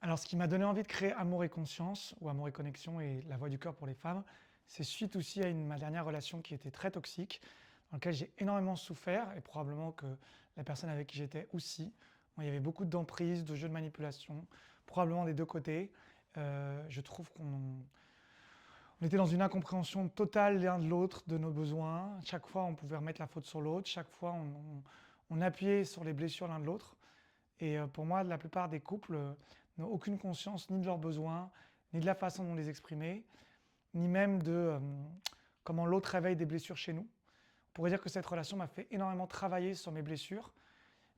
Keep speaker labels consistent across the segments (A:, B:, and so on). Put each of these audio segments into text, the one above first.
A: Alors, ce qui m'a donné envie de créer Amour et Conscience, ou Amour et Connexion et La Voix du Cœur pour les femmes, c'est suite aussi à ma dernière relation qui était très toxique, dans laquelle j'ai énormément souffert, et probablement que la personne avec qui j'étais aussi. Bon, il y avait beaucoup d'emprise, de jeux de manipulation, probablement des deux côtés. Je trouve qu'on était dans une incompréhension totale l'un de l'autre, de nos besoins. Chaque fois, on pouvait remettre la faute sur l'autre. Chaque fois, on appuyait sur les blessures l'un de l'autre. Et pour moi, la plupart des couples n'ont aucune conscience ni de leurs besoins, ni de la façon dont les exprimer, ni même de comment l'autre réveille des blessures chez nous. On pourrait dire que cette relation m'a fait énormément travailler sur mes blessures,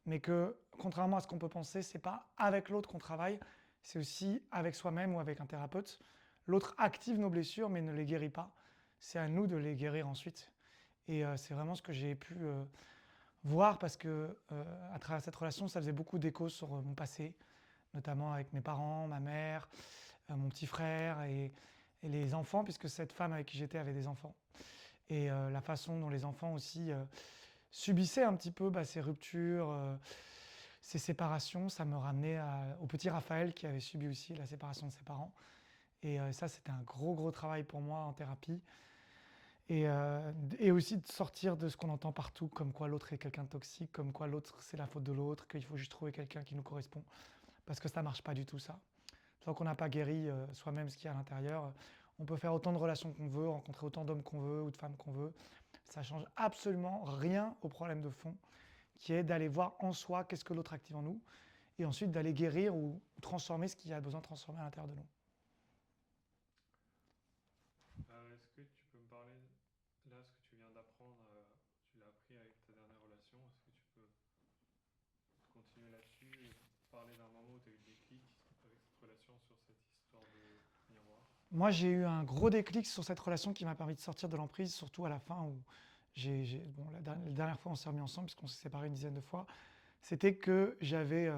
A: mais que, contrairement à ce qu'on peut penser, c'est pas avec l'autre qu'on travaille, c'est aussi avec soi-même ou avec un thérapeute. L'autre active nos blessures, mais ne les guérit pas. C'est à nous de les guérir ensuite. Et c'est vraiment ce que j'ai pu voir parce que à travers cette relation, ça faisait beaucoup d'écho sur mon passé, notamment avec mes parents, ma mère, mon petit frère et les enfants, puisque cette femme avec qui j'étais avait des enfants. Et la façon dont les enfants aussi subissaient un petit peu ces ruptures, ces séparations, ça me ramenait au petit Raphaël qui avait subi aussi la séparation de ses parents. Et ça, c'était un gros travail pour moi en thérapie. Et aussi de sortir de ce qu'on entend partout, comme quoi l'autre est quelqu'un de toxique, comme quoi l'autre c'est la faute de l'autre, qu'il faut juste trouver quelqu'un qui nous correspond. Parce que ça marche pas du tout ça. Tant qu'on n'a pas guéri soi-même ce qu'il y a à l'intérieur, on peut faire autant de relations qu'on veut, rencontrer autant d'hommes qu'on veut ou de femmes qu'on veut. Ça change absolument rien au problème de fond, qui est d'aller voir en soi qu'est-ce que l'autre active en nous, et ensuite d'aller guérir ou transformer ce qu'il y a besoin de transformer à l'intérieur de nous.
B: Est-ce que tu peux me parler, là, ce que tu viens d'apprendre, tu l'as appris avec ta dernière relation, est-ce que tu peux continuer là-dessus et parler d'un moment où tu as eu le déclic avec cette relation sur cette histoire de miroir?
A: Moi, j'ai eu un gros déclic sur cette relation qui m'a permis de sortir de l'emprise, surtout à la fin où bon, la dernière fois on s'est remis ensemble puisqu'on s'est séparés une dizaine de fois. C'était que j'avais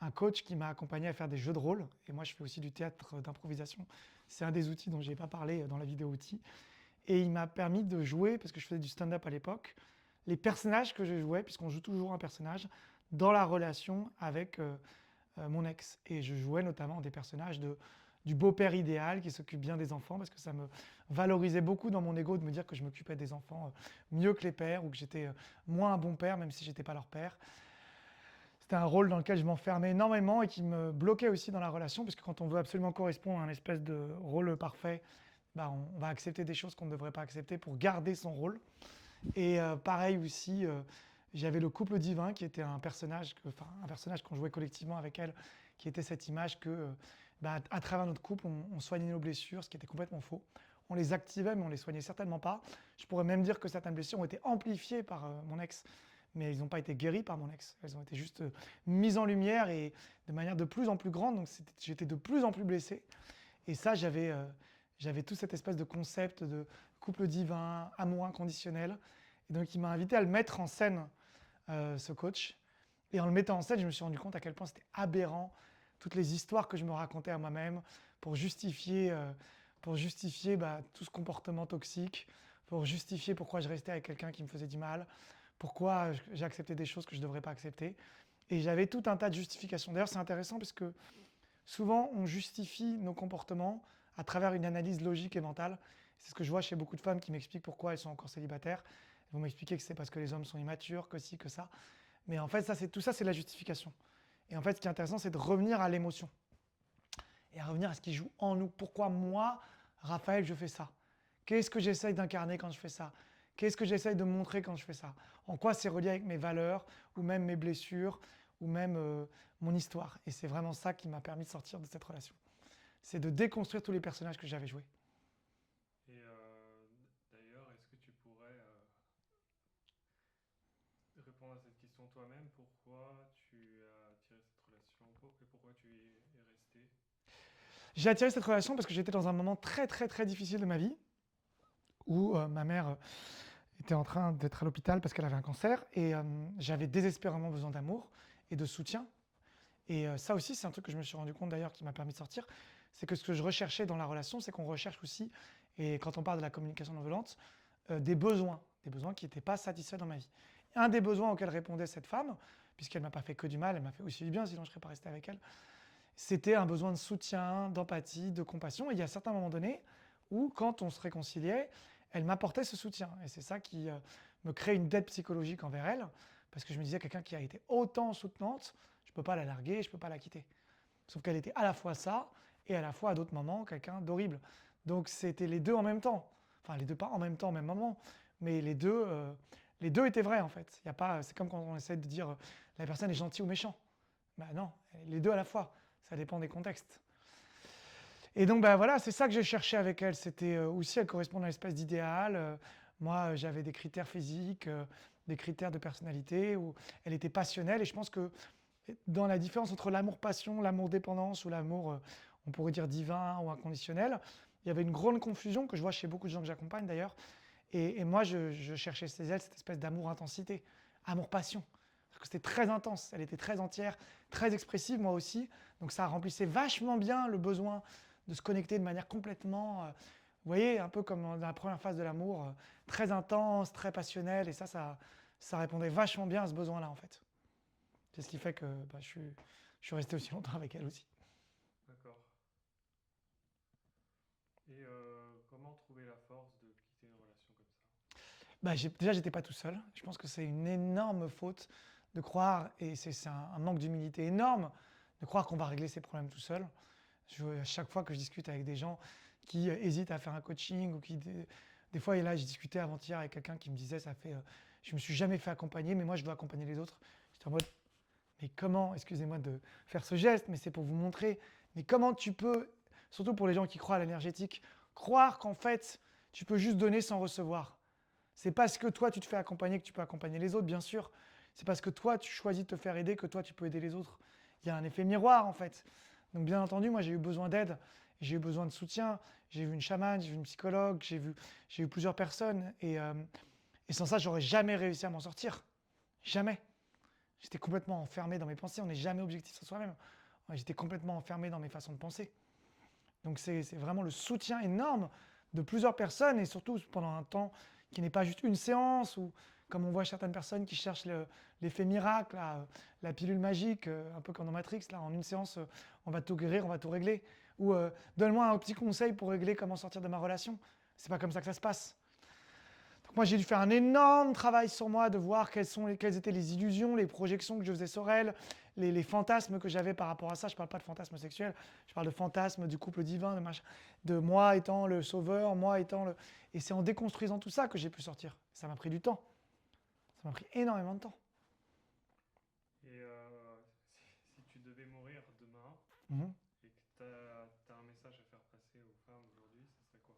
A: un coach qui m'a accompagné à faire des jeux de rôle. Et moi, je fais aussi du théâtre d'improvisation. C'est un des outils dont je n'ai pas parlé dans la vidéo outils. Et il m'a permis de jouer, parce que je faisais du stand-up à l'époque, les personnages que je jouais, puisqu'on joue toujours un personnage, dans la relation avec mon ex. Et je jouais notamment des personnages du beau-père idéal qui s'occupe bien des enfants, parce que ça me valorisait beaucoup dans mon ego de me dire que je m'occupais des enfants mieux que les pères, ou que j'étais moins un bon père, même si j'étais pas leur père. C'était un rôle dans lequel je m'enfermais énormément et qui me bloquait aussi dans la relation, parce que quand on veut absolument correspondre à un espèce de rôle parfait, on va accepter des choses qu'on ne devrait pas accepter pour garder son rôle. Et pareil aussi, j'avais le couple divin qui était un personnage qu'on jouait collectivement avec elle, qui était cette image que, à travers notre couple, on soignait nos blessures, ce qui était complètement faux. On les activait, mais on les soignait certainement pas. Je pourrais même dire que certaines blessures ont été amplifiées par mon ex, mais ils n'ont pas été guéris par mon ex. Elles ont été juste mises en lumière et de manière de plus en plus grande. Donc j'étais de plus en plus blessé. Et ça, j'avais tout cette espèce de concept de couple divin, amour inconditionnel. Et donc, il m'a invité à le mettre en scène, ce coach. Et en le mettant en scène, je me suis rendu compte à quel point c'était aberrant, toutes les histoires que je me racontais à moi-même pour justifier tout ce comportement toxique, pour justifier pourquoi je restais avec quelqu'un qui me faisait du mal, pourquoi j'acceptais des choses que je ne devrais pas accepter. Et j'avais tout un tas de justifications. D'ailleurs, c'est intéressant parce que souvent, on justifie nos comportements à travers une analyse logique et mentale. C'est ce que je vois chez beaucoup de femmes qui m'expliquent pourquoi elles sont encore célibataires. Elles vont m'expliquer que c'est parce que les hommes sont immatures, que ci, que ça. Mais en fait, tout ça, c'est la justification. Et en fait, ce qui est intéressant, c'est de revenir à l'émotion. Et à revenir à ce qui joue en nous. Pourquoi moi, Raphaël, je fais ça? Qu'est-ce que j'essaye d'incarner quand je fais ça? Qu'est-ce que j'essaye de montrer quand je fais ça? En quoi c'est relié avec mes valeurs, ou même mes blessures, ou même mon histoire? Et c'est vraiment ça qui m'a permis de sortir de cette relation. C'est de déconstruire tous les personnages que j'avais joués.
B: Et d'ailleurs, est-ce que tu pourrais répondre à cette question toi-même? Pourquoi tu as tiré cette relation et pourquoi tu y es resté?
A: J'ai attiré cette relation parce que j'étais dans un moment très difficile de ma vie, où ma mère était en train d'être à l'hôpital parce qu'elle avait un cancer, et j'avais désespérément besoin d'amour et de soutien. Et ça aussi, c'est un truc que je me suis rendu compte d'ailleurs qui m'a permis de sortir, c'est que ce que je recherchais dans la relation, c'est qu'on recherche aussi, et quand on parle de la communication non violente, des besoins qui n'étaient pas satisfaits dans ma vie. Un des besoins auxquels répondait cette femme, puisqu'elle ne m'a pas fait que du mal, elle m'a fait aussi du bien, sinon je ne serais pas resté avec elle, c'était un besoin de soutien, d'empathie, de compassion. Et il y a certains moments donnés où, quand on se réconciliait, elle m'apportait ce soutien. Et c'est ça qui me crée une dette psychologique envers elle, parce que je me disais, quelqu'un qui a été autant soutenante, je ne peux pas la larguer, je ne peux pas la quitter. Sauf qu'elle était à la fois ça, et à la fois, à d'autres moments, quelqu'un d'horrible. Donc c'était les deux en même temps. Enfin, les deux pas en même temps, au même moment, mais les deux étaient vrais en fait. Il y a pas, c'est comme quand on essaie de dire la personne est gentille ou méchant. Ben non, les deux à la fois. Ça dépend des contextes. Et donc, ben voilà, c'est ça que j'ai cherché avec elle. C'était aussi, elle correspond à une espèce d'idéal. Moi, j'avais des critères physiques, des critères de personnalité, où elle était passionnelle. Et je pense que dans la différence entre l'amour-passion, l'amour-dépendance ou l'amour, on pourrait dire divin ou inconditionnel, il y avait une grande confusion que je vois chez beaucoup de gens que j'accompagne d'ailleurs. Et moi, je cherchais chez elle cette espèce d'amour-intensité, amour-passion. Parce que c'était très intense, elle était très entière, très expressive, moi aussi. Donc ça remplissait vachement bien le besoin de se connecter de manière complètement, vous voyez, un peu comme dans la première phase de l'amour, très intense, très passionnelle. Et ça répondait vachement bien à ce besoin-là, en fait. C'est ce qui fait que je suis resté aussi longtemps avec elle aussi.
B: D'accord. Et comment trouver la force de quitter une relation comme ça?
A: Bah, déjà, j'étais pas tout seul. Je pense que c'est une énorme faute de croire, et c'est un manque d'humilité énorme, de croire qu'on va régler ses problèmes tout seul. À chaque fois que je discute avec des gens qui hésitent à faire un coaching, ou des fois, et là, j'ai discuté avant-hier avec quelqu'un qui me disait, je me suis jamais fait accompagner, mais moi, je dois accompagner les autres. J'étais en mode, mais comment, excusez-moi de faire ce geste, mais c'est pour vous montrer, mais comment tu peux, surtout pour les gens qui croient à l'énergétique, croire qu'en fait, tu peux juste donner sans recevoir. C'est parce que toi, tu te fais accompagner que tu peux accompagner les autres, bien sûr. C'est parce que toi, tu choisis de te faire aider que toi, tu peux aider les autres. Il y a un effet miroir, en fait. Donc, bien entendu, moi, j'ai eu besoin d'aide, j'ai eu besoin de soutien. J'ai vu une chamane, j'ai vu une psychologue, j'ai vu plusieurs personnes. Et sans ça, j'aurais jamais réussi à m'en sortir. Jamais. J'étais complètement enfermé dans mes pensées. On n'est jamais objectif sur soi-même. J'étais complètement enfermé dans mes façons de penser. Donc c'est vraiment le soutien énorme de plusieurs personnes, et surtout pendant un temps qui n'est pas juste une séance, ou comme on voit certaines personnes qui cherchent l'effet miracle, la pilule magique, un peu comme dans Matrix, là, en une séance, on va tout guérir, on va tout régler. Ou donne-moi un petit conseil pour régler comment sortir de ma relation. C'est pas comme ça que ça se passe. Donc moi, j'ai dû faire un énorme travail sur moi, de voir quelles étaient les illusions, les projections que je faisais sur elle, les fantasmes que j'avais par rapport à ça. Je ne parle pas de fantasmes sexuels, je parle de fantasmes du couple divin, de moi étant le sauveur, moi étant le... Et c'est en déconstruisant tout ça que j'ai pu sortir. Ça m'a pris du temps. Ça m'a pris énormément de temps.
B: Et si tu devais mourir demain
A: Mhm.
B: et que tu as un message à faire passer aux femmes aujourd'hui, ce serait quoi?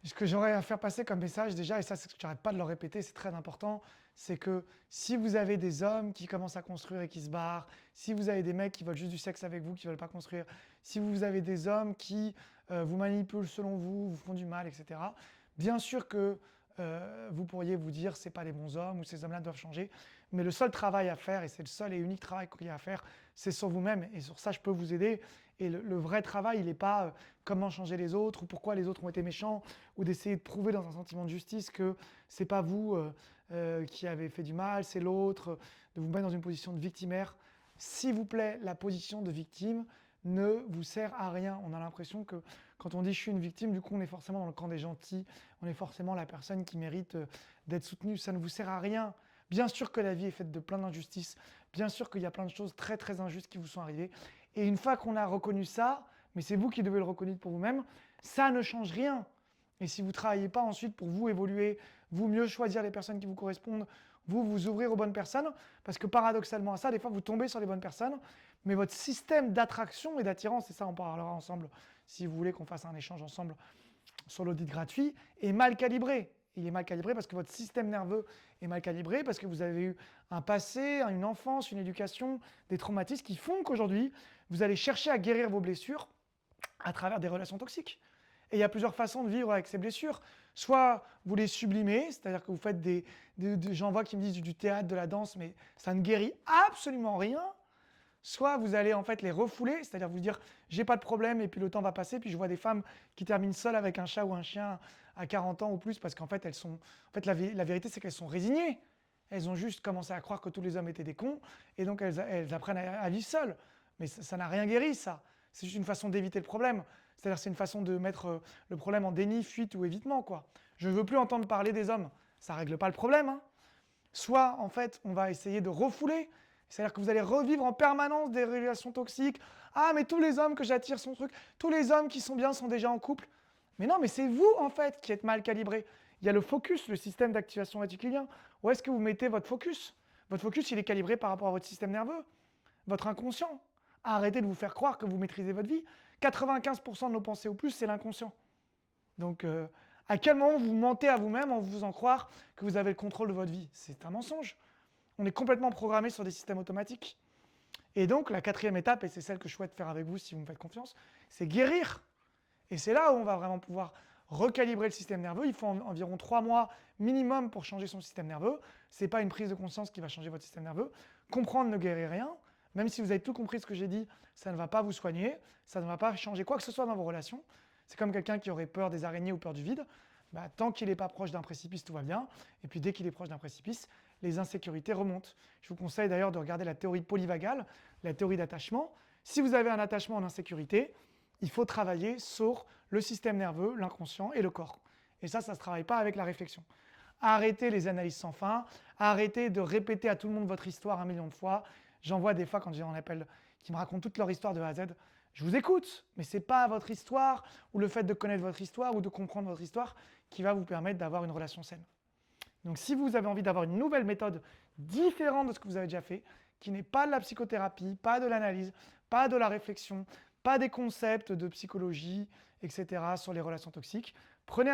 A: Ce que j'aurais à faire passer comme message déjà, et ça, c'est ce que j'arrête pas de le répéter, c'est très important, c'est que si vous avez des hommes qui commencent à construire et qui se barrent, si vous avez des mecs qui veulent juste du sexe avec vous, qui veulent pas construire, si vous avez des hommes qui vous manipulent selon vous, vous font du mal, etc., bien sûr que vous pourriez vous dire c'est pas les bons hommes, ou ces hommes-là doivent changer, mais le seul travail à faire, et c'est le seul et unique travail qu'il y a à faire, c'est sur vous-même, et sur ça je peux vous aider. Et le vrai travail, il n'est pas comment changer les autres, ou pourquoi les autres ont été méchants, ou d'essayer de prouver dans un sentiment de justice que c'est pas vous qui avez fait du mal, c'est l'autre, de vous mettre dans une position de victimaire. S'il vous plaît, la position de victime ne vous sert à rien. On a l'impression que quand on dit je suis une victime, du coup on est forcément dans le camp des gentils, on est forcément la personne qui mérite d'être soutenue. Ça ne vous sert à rien. Bien sûr que la vie est faite de plein d'injustices, bien sûr qu'il y a plein de choses très très injustes qui vous sont arrivées. Et une fois qu'on a reconnu ça, mais c'est vous qui devez le reconnaître pour vous-même, ça ne change rien. Et si vous ne travaillez pas ensuite pour vous évoluer, vous mieux choisir les personnes qui vous correspondent, vous ouvrir aux bonnes personnes, parce que paradoxalement à ça, des fois vous tombez sur les bonnes personnes, mais votre système d'attraction et d'attirance, et ça on parlera ensemble, si vous voulez qu'on fasse un échange ensemble sur l'audit gratuit, est mal calibré. Il est mal calibré parce que votre système nerveux est mal calibré, parce que vous avez eu un passé, une enfance, une éducation, des traumatismes qui font qu'aujourd'hui, vous allez chercher à guérir vos blessures à travers des relations toxiques. Et il y a plusieurs façons de vivre avec ces blessures. Soit vous les sublimez, c'est-à-dire que vous faites j'en vois qui me disent du théâtre, de la danse, mais ça ne guérit absolument rien. Soit vous allez en fait les refouler, c'est-à-dire vous dire j'ai pas de problème, et puis le temps va passer, puis je vois des femmes qui terminent seules avec un chat ou un chien à 40 ans ou plus, parce qu'en fait la vérité c'est qu'elles sont résignées. Elles ont juste commencé à croire que tous les hommes étaient des cons, et donc elles apprennent à vivre seules. Mais ça n'a rien guéri, ça. C'est juste une façon d'éviter le problème. C'est-à-dire c'est une façon de mettre le problème en déni, fuite ou évitement, quoi. Je ne veux plus entendre parler des hommes. Ça ne règle pas le problème, hein. Soit, en fait, on va essayer de refouler. C'est-à-dire que vous allez revivre en permanence des relations toxiques. Ah, mais tous les hommes que j'attire sont trucs. Tous les hommes qui sont bien sont déjà en couple. Mais non, mais c'est vous, en fait, qui êtes mal calibré. Il y a le focus, le système d'activation réticulien. Où est-ce que vous mettez votre focus? Votre focus, il est calibré par rapport à votre système nerveux, votre inconscient. Arrêtez de vous faire croire que vous maîtrisez votre vie. 95% de nos pensées au plus, c'est l'inconscient. Donc, à quel moment vous mentez à vous-même en vous faisant croire que vous avez le contrôle de votre vie? C'est un mensonge. On est complètement programmé sur des systèmes automatiques. Et donc, la quatrième étape, et c'est celle que je souhaite faire avec vous si vous me faites confiance, c'est guérir. Et c'est là où on va vraiment pouvoir recalibrer le système nerveux. Il faut environ 3 mois minimum pour changer son système nerveux. Ce n'est pas une prise de conscience qui va changer votre système nerveux. Comprendre ne guérit rien. Même si vous avez tout compris ce que j'ai dit, ça ne va pas vous soigner, ça ne va pas changer quoi que ce soit dans vos relations. C'est comme quelqu'un qui aurait peur des araignées ou peur du vide. Tant qu'il n'est pas proche d'un précipice, tout va bien. Et puis dès qu'il est proche d'un précipice, les insécurités remontent. Je vous conseille d'ailleurs de regarder la théorie polyvagale, la théorie d'attachement. Si vous avez un attachement en insécurité, il faut travailler sur le système nerveux, l'inconscient et le corps. Et ça ne se travaille pas avec la réflexion. Arrêtez les analyses sans fin, arrêtez de répéter à tout le monde votre histoire 1 million de fois. J'en vois des fois quand j'ai un appel qui me racontent toute leur histoire de A à Z. Je vous écoute, mais ce n'est pas votre histoire ou le fait de connaître votre histoire ou de comprendre votre histoire qui va vous permettre d'avoir une relation saine. Donc si vous avez envie d'avoir une nouvelle méthode différente de ce que vous avez déjà fait, qui n'est pas de la psychothérapie, pas de l'analyse, pas de la réflexion, pas des concepts de psychologie, etc. sur les relations toxiques,